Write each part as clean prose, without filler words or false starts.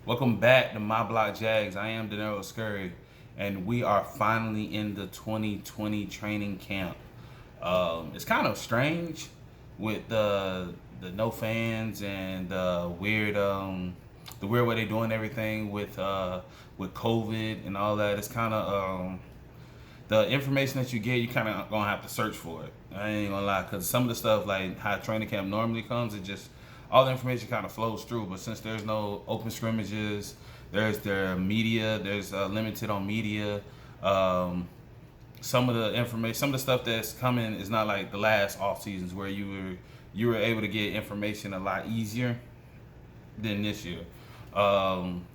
Welcome back to My Block Jags. I am Danilo Scurry, and we are finally in the 2020 training camp. It's kind of strange with the no fans and the weird way they're doing everything with COVID and all that. It's kind of the information that you get, you kind of gonna have to search for it. I ain't gonna lie, because some of the stuff like how training camp normally comes, it just all the information kind of flows through. But since there's no open scrimmages, there's their media, there's limited on media. Um, some of the information, some of the stuff that's coming is not like the last off seasons where you were able to get information a lot easier than this year. Um,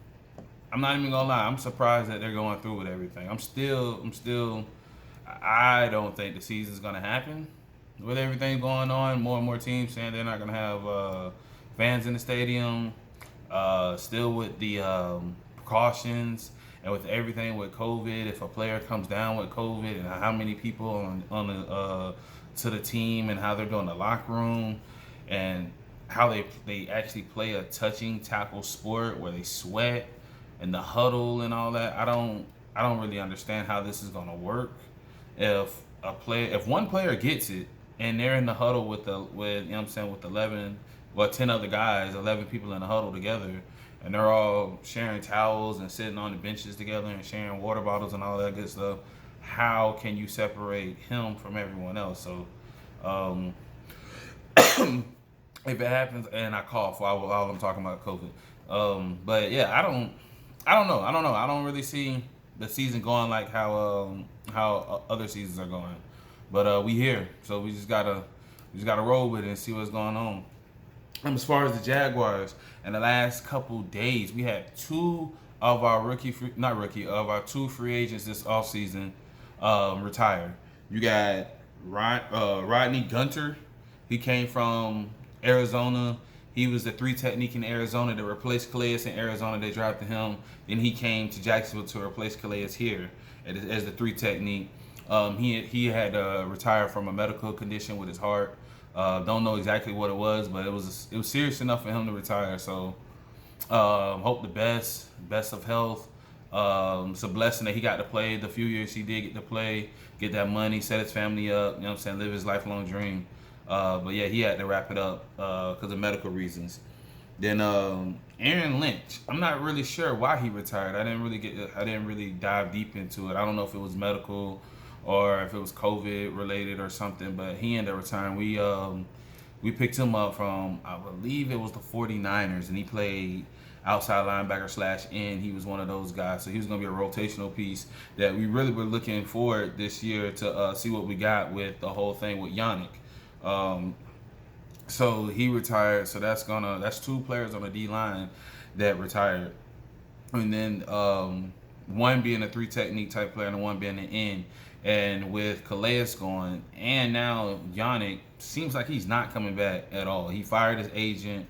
I'm not even gonna lie. I'm surprised that they're going through with everything. I don't think the season's gonna happen with everything going on. More and more teams saying they're not gonna have fans in the stadium. Still with the precautions and with everything with COVID. If a player comes down with COVID and how many people on the to the team and how they're doing the locker room and how they actually play a touching tackle sport where they sweat and the huddle and all that. I don't really understand how this is gonna work. If one player gets it and they're in the huddle with you know what I'm saying, with 10 other guys, 11 people in the huddle together, and they're all sharing towels and sitting on the benches together and sharing water bottles and all that good stuff, how can you separate him from everyone else? So um, if it happens and I cough while I'm talking about COVID. But yeah, I don't know. I don't really see the season going like how other seasons are going. But we here, so we just gotta roll with it and see what's going on. As far as the Jaguars, in the last couple days, we had two of our of our two free agents this offseason retire. You got Rodney Gunner. He came from Arizona. He was the three technique in Arizona that replaced Calais in Arizona. They drafted him. Then he came to Jacksonville to replace Calais here as the three technique. He had retired from a medical condition with his heart. Don't know exactly what it was, but it was serious enough for him to retire. So hope the best of health. It's a blessing that he got to play the few years he did get to play, get that money, set his family up. You know what I'm saying, live his lifelong dream. But yeah, he had to wrap it up because of medical reasons. Then Aaron Lynch. I'm not really sure why he retired. I didn't really dive deep into it. I don't know if it was medical or if it was COVID related or something. But he ended up retiring. We picked him up from, I believe it was the 49ers, and he played outside linebacker slash end. He was one of those guys, so he was going to be a rotational piece that we really were looking forward this year to see what we got with the whole thing with Yannick. So he retired. So that's two players on the D line that retired, and then one being a three technique type player and one being an end. And with Calais going, and now Yannick seems like he's not coming back at all. He fired his agent,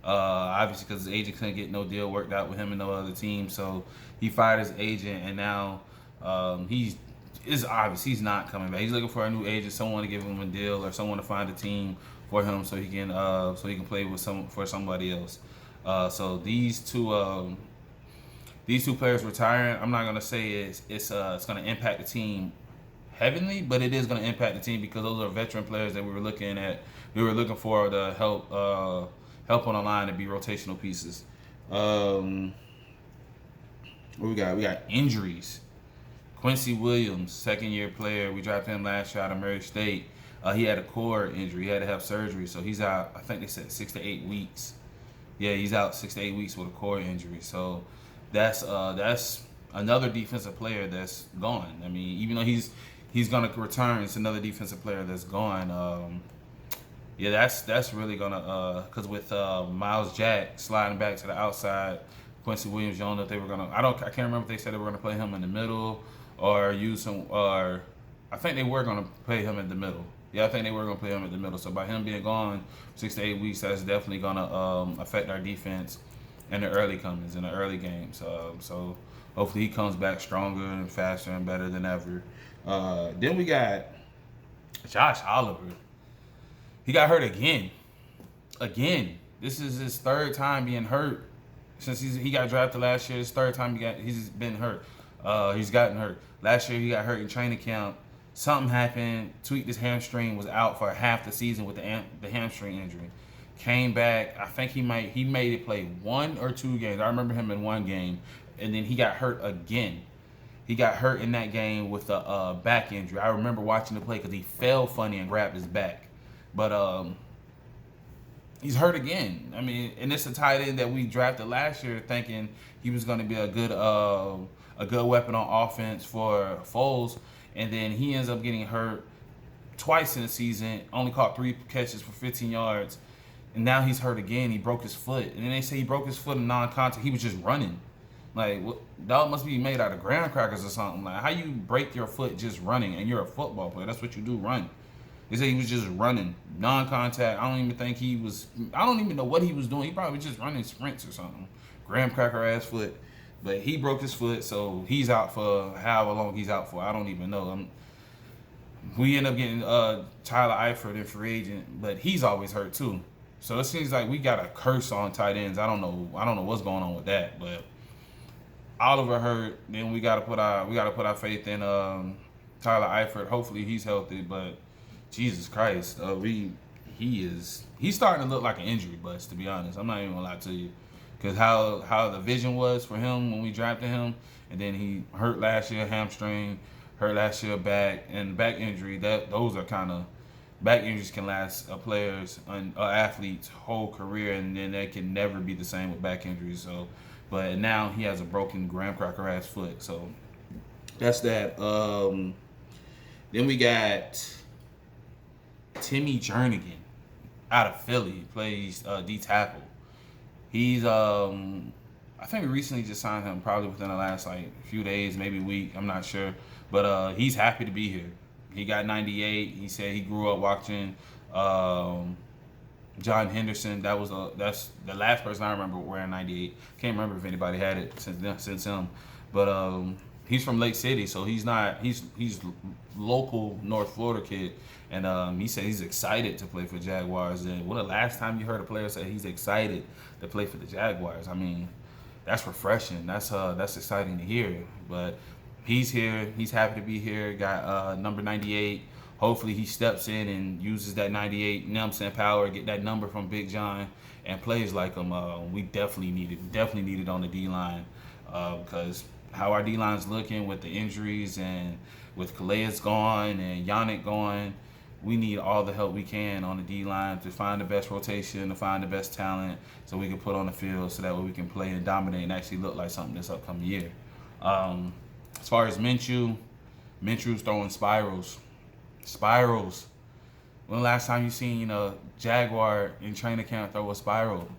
obviously because his agent couldn't get no deal worked out with him and no other team. So he fired his agent, and now it's obvious he's not coming back. He's looking for a new agent, someone to give him a deal, or someone to find a team for him so he can play with somebody else. So these two players retiring, I'm not gonna say it's gonna impact the team heavily, but it is gonna impact the team because those are veteran players that we were looking for to help on the line to be rotational pieces. What we got? We got injuries. Quincy Williams, second year player. We drafted him last year out of Murray State. He had a core injury. He had to have surgery, so he's out. I think they said 6 to 8 weeks. Yeah, he's out 6 to 8 weeks with a core injury. So that's another defensive player that's gone. I mean, even though he's gonna return, it's another defensive player that's gone. Yeah, that's really gonna because with Miles Jack sliding back to the outside, Quincy Williams, you don't know if they were gonna. I can't remember if they said they were gonna play him in the middle or use him, or I think they were gonna play him in the middle. Yeah, I think they were gonna play him in the middle. So by him being gone 6 to 8 weeks, that's definitely gonna affect our defense in the early comings, in the early games. So hopefully he comes back stronger and faster and better than ever. Then we got Josh Oliver. He got hurt again. This is his third time being hurt since he got drafted last year. It's third time he's been hurt. He's gotten hurt. Last year he got hurt in training camp. Something happened. Tweaked his hamstring. Was out for half the season with the hamstring injury. Came back. I think he made it play 1 or 2 games. I remember him in 1 game, and then he got hurt again. He got hurt in that game with a back injury. I remember watching the play because he fell funny and grabbed his back. But he's hurt again. I mean, and it's a tight end that we drafted last year thinking he was going to be a good weapon on offense for Foles. And then he ends up getting hurt twice in the season, only caught 3 catches for 15 yards. And now he's hurt again. He broke his foot. And then they say he broke his foot in non-contact. He was just running. Like, dog must be made out of graham crackers or something. Like, how you break your foot just running and you're a football player? That's what you do, run. They say he was just running, non-contact. I don't even know what he was doing. He probably was just running sprints or something. Graham cracker ass foot. But he broke his foot, so he's out for however long he's out for. I don't even know. We end up getting Tyler Eifert in free agent, but he's always hurt too. So it seems like we got a curse on tight ends. I don't know what's going on with that, but Oliver hurt. Then we gotta put our faith in Tyler Eifert. Hopefully he's healthy, but Jesus Christ, he's starting to look like an injury bust. To be honest, I'm not even gonna lie to you, because how the vision was for him when we drafted him, and then he hurt last year hamstring, hurt last year back, and back injury. Those are kind of back injuries can last a player's athlete's whole career, and then they can never be the same with back injuries. So, but now he has a broken graham cracker ass foot. So that's that. Then we got Timmy Jernigan out of Philly. He plays D tackle. He's I think we recently just signed him, probably within the last few days, maybe week. I'm not sure, but he's happy to be here. He got 98. He said he grew up watching John Henderson. That's the last person I remember wearing 98. Can't remember if anybody had it since him, but he's from Lake City, so he's local North Florida kid, and he said he's excited to play for Jaguars. And when the last time you heard a player say he's excited to play for the Jaguars? I mean, that's refreshing. That's exciting to hear. But he's here. He's happy to be here. Got number 98. Hopefully he steps in and uses that 98, you know what I'm saying, power, get that number from Big John, and plays like him. We definitely need it on the D-line, because how our D-line's looking with the injuries and with Calais gone and Yannick gone, we need all the help we can on the D-line to find the best rotation, to find the best talent, so we can put on the field, so that way we can play and dominate and actually look like something this upcoming year. As far as Minshew's throwing spirals. When the last time you seen Jaguar in training camp throw a spiral?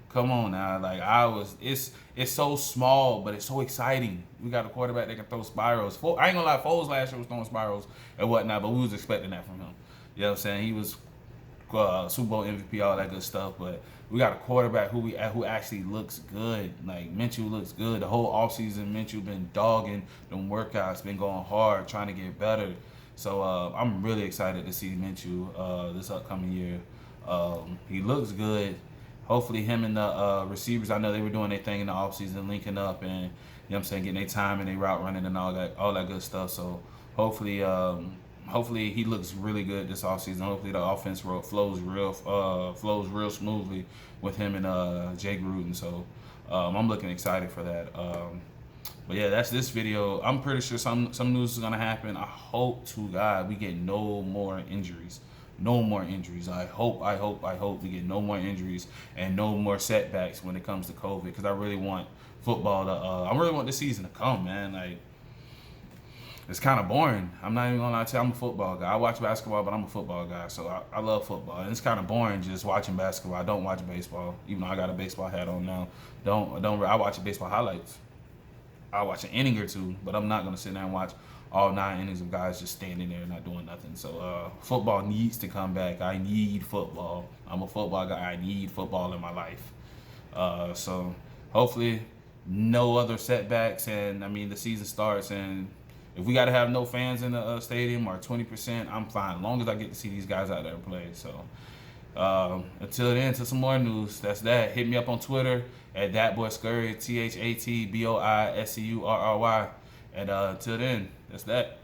Come on now, it's so small, but it's so exciting. We got a quarterback that can throw spirals. I ain't gonna lie, Foles last year was throwing spirals and whatnot, but we was expecting that from him. You know what I'm saying? He was Super Bowl MVP, all that good stuff, but we got a quarterback who actually looks good. Like, Minshew looks good. The whole offseason, Minshew been dogging them workouts, been going hard, trying to get better. So I'm really excited to see Minshew this upcoming year. He looks good. Hopefully him and the receivers, I know they were doing their thing in the offseason, linking up and, you know what I'm saying, getting their time and their route running and all that good stuff. So hopefully he looks really good this offseason. Hopefully the offense flows real smoothly with him and Jay Gruden. So I'm looking excited for that. But yeah, that's this video. I'm pretty sure some news is gonna happen. I hope to God we get no more injuries. No more injuries. I hope we get no more injuries and no more setbacks when it comes to COVID, because I really want football to I really want the season to come, man. Like, it's kind of boring. I'm not even gonna lie to you, I'm a football guy. I watch basketball, but I'm a football guy, so I love football. And it's kind of boring just watching basketball. I don't watch baseball, even though I got a baseball hat on now. I watch baseball highlights. I watch an inning or two, but I'm not gonna sit there and watch all 9 innings of guys just standing there not doing nothing. So football needs to come back. I need football. I'm a football guy. I need football in my life. So hopefully no other setbacks, and I mean the season starts, and if we got to have no fans in the stadium or 20%, I'm fine, as long as I get to see these guys out there play. So until then, to some more news. That's that. Hit me up on Twitter at that boy Scurry, ThatBoyScurry. And till then, that's that.